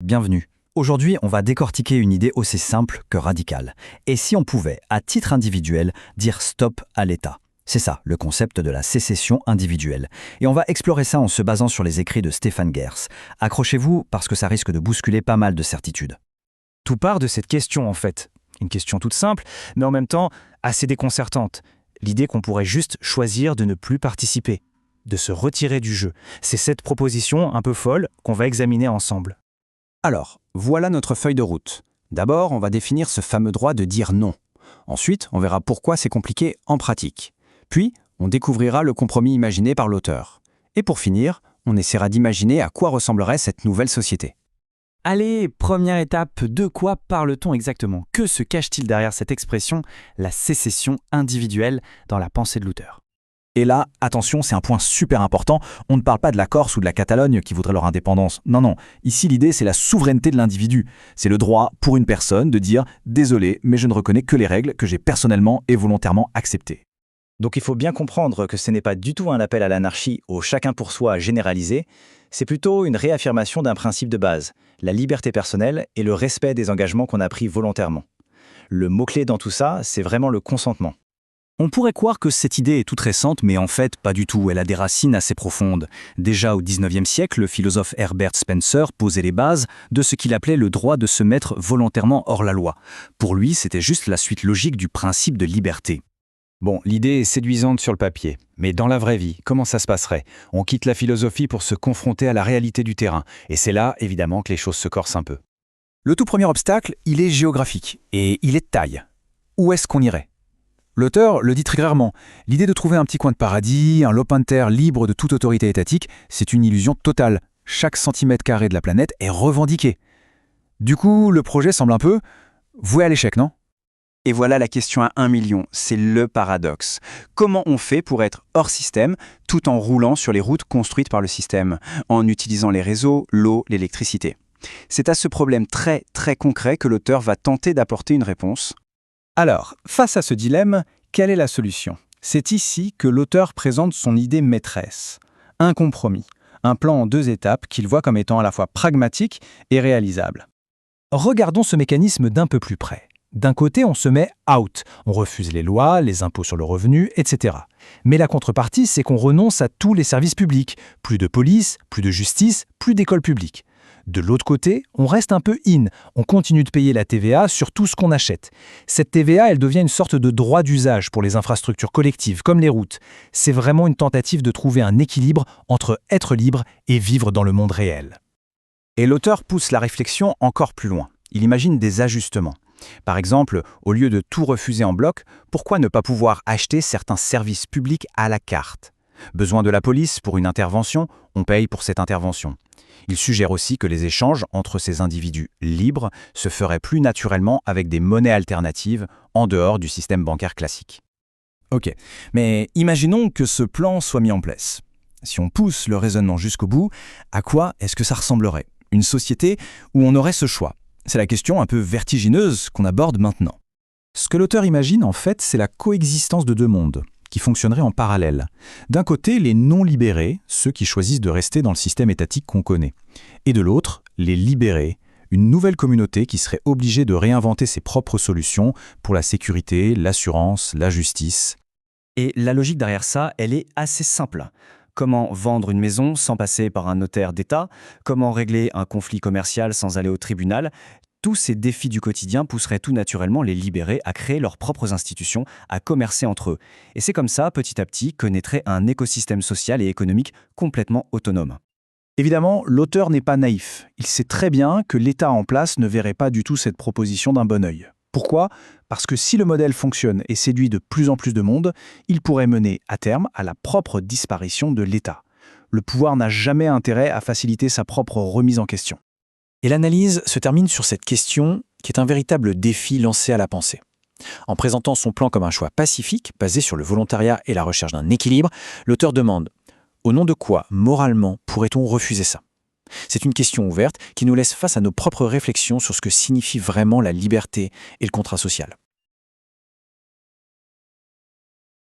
bienvenue. Aujourd'hui, on va décortiquer une idée aussi simple que radicale. Et si on pouvait, à titre individuel, dire stop à l'État? C'est ça, le concept de la sécession individuelle. Et on va explorer ça en se basant sur les écrits de Stéphane Gers. Accrochez-vous parce que ça risque de bousculer pas mal de certitudes. Tout part de cette question en fait. Une question toute simple, mais en même temps assez déconcertante. L'idée qu'on pourrait juste choisir de ne plus participer, de se retirer du jeu. C'est cette proposition un peu folle qu'on va examiner ensemble. Alors, voilà notre feuille de route. D'abord, on va définir ce fameux droit de dire non. Ensuite, on verra pourquoi c'est compliqué en pratique. Puis, on découvrira le compromis imaginé par l'auteur. Et pour finir, on essaiera d'imaginer à quoi ressemblerait cette nouvelle société. Allez, première étape, de quoi parle-t-on exactement? Que se cache-t-il derrière cette expression, la sécession individuelle, dans la pensée de l'auteur? Et là, attention, c'est un point super important, on ne parle pas de la Corse ou de la Catalogne qui voudraient leur indépendance. Non. Ici, l'idée, c'est la souveraineté de l'individu. C'est le droit pour une personne de dire « Désolé, mais je ne reconnais que les règles que j'ai personnellement et volontairement acceptées ». Donc il faut bien comprendre que ce n'est pas du tout un appel à l'anarchie au chacun pour soi généralisé, c'est plutôt une réaffirmation d'un principe de base, la liberté personnelle et le respect des engagements qu'on a pris volontairement. Le mot-clé dans tout ça, c'est vraiment le consentement. On pourrait croire que cette idée est toute récente, mais en fait, pas du tout. Elle a des racines assez profondes. Déjà au XIXe siècle, le philosophe Herbert Spencer posait les bases de ce qu'il appelait le droit de se mettre volontairement hors la loi. Pour lui, c'était juste la suite logique du principe de liberté. Bon, l'idée est séduisante sur le papier, mais dans la vraie vie, comment ça se passerait? On quitte la philosophie pour se confronter à la réalité du terrain, et c'est là, évidemment, que les choses se corsent un peu. Le tout premier obstacle, il est géographique, et il est de taille. Où est-ce qu'on irait? L'auteur le dit très rarement. L'idée de trouver un petit coin de paradis, un lopin de terre libre de toute autorité étatique, c'est une illusion totale. Chaque centimètre carré de la planète est revendiqué. Du coup, le projet semble un peu voué à l'échec, non? Et voilà la question à 1 million, c'est le paradoxe. Comment on fait pour être hors système tout en roulant sur les routes construites par le système, en utilisant les réseaux, l'eau, l'électricité? C'est à ce problème très concret que l'auteur va tenter d'apporter une réponse. Alors, face à ce dilemme, quelle est la solution? C'est ici que l'auteur présente son idée maîtresse. Un compromis, un plan en 2 étapes qu'il voit comme étant à la fois pragmatique et réalisable. Regardons ce mécanisme d'un peu plus près. D'un côté, on se met out, on refuse les lois, les impôts sur le revenu, etc. Mais la contrepartie, c'est qu'on renonce à tous les services publics. Plus de police, plus de justice, plus d'écoles publiques. De l'autre côté, on reste un peu in, on continue de payer la TVA sur tout ce qu'on achète. Cette TVA, elle devient une sorte de droit d'usage pour les infrastructures collectives, comme les routes. C'est vraiment une tentative de trouver un équilibre entre être libre et vivre dans le monde réel. Et l'auteur pousse la réflexion encore plus loin. Il imagine des ajustements. Par exemple, au lieu de tout refuser en bloc, pourquoi ne pas pouvoir acheter certains services publics à la carte? Besoin de la police pour une intervention, on paye pour cette intervention. Il suggère aussi que les échanges entre ces individus libres se feraient plus naturellement avec des monnaies alternatives en dehors du système bancaire classique. Ok, mais imaginons que ce plan soit mis en place. Si on pousse le raisonnement jusqu'au bout, à quoi est-ce que ça ressemblerait? Une société où on aurait ce choix? C'est la question un peu vertigineuse qu'on aborde maintenant. Ce que l'auteur imagine, en fait, c'est la coexistence de 2 mondes, qui fonctionneraient en parallèle. D'un côté, les non-libérés, ceux qui choisissent de rester dans le système étatique qu'on connaît. Et de l'autre, les libérés, une nouvelle communauté qui serait obligée de réinventer ses propres solutions pour la sécurité, l'assurance, la justice. Et la logique derrière ça, elle est assez simple. Comment vendre une maison sans passer par un notaire d'État? Comment régler un conflit commercial sans aller au tribunal? Tous ces défis du quotidien pousseraient tout naturellement les libérés à créer leurs propres institutions, à commercer entre eux. Et c'est comme ça, petit à petit, que naîtrait un écosystème social et économique complètement autonome. Évidemment, l'auteur n'est pas naïf. Il sait très bien que l'État en place ne verrait pas du tout cette proposition d'un bon œil. Pourquoi? Parce que si le modèle fonctionne et séduit de plus en plus de monde, il pourrait mener à terme à la propre disparition de l'État. Le pouvoir n'a jamais intérêt à faciliter sa propre remise en question. Et l'analyse se termine sur cette question qui est un véritable défi lancé à la pensée. En présentant son plan comme un choix pacifique, basé sur le volontariat et la recherche d'un équilibre, l'auteur demande « Au nom de quoi, moralement, pourrait-on refuser ça ?» C'est une question ouverte qui nous laisse face à nos propres réflexions sur ce que signifie vraiment la liberté et le contrat social.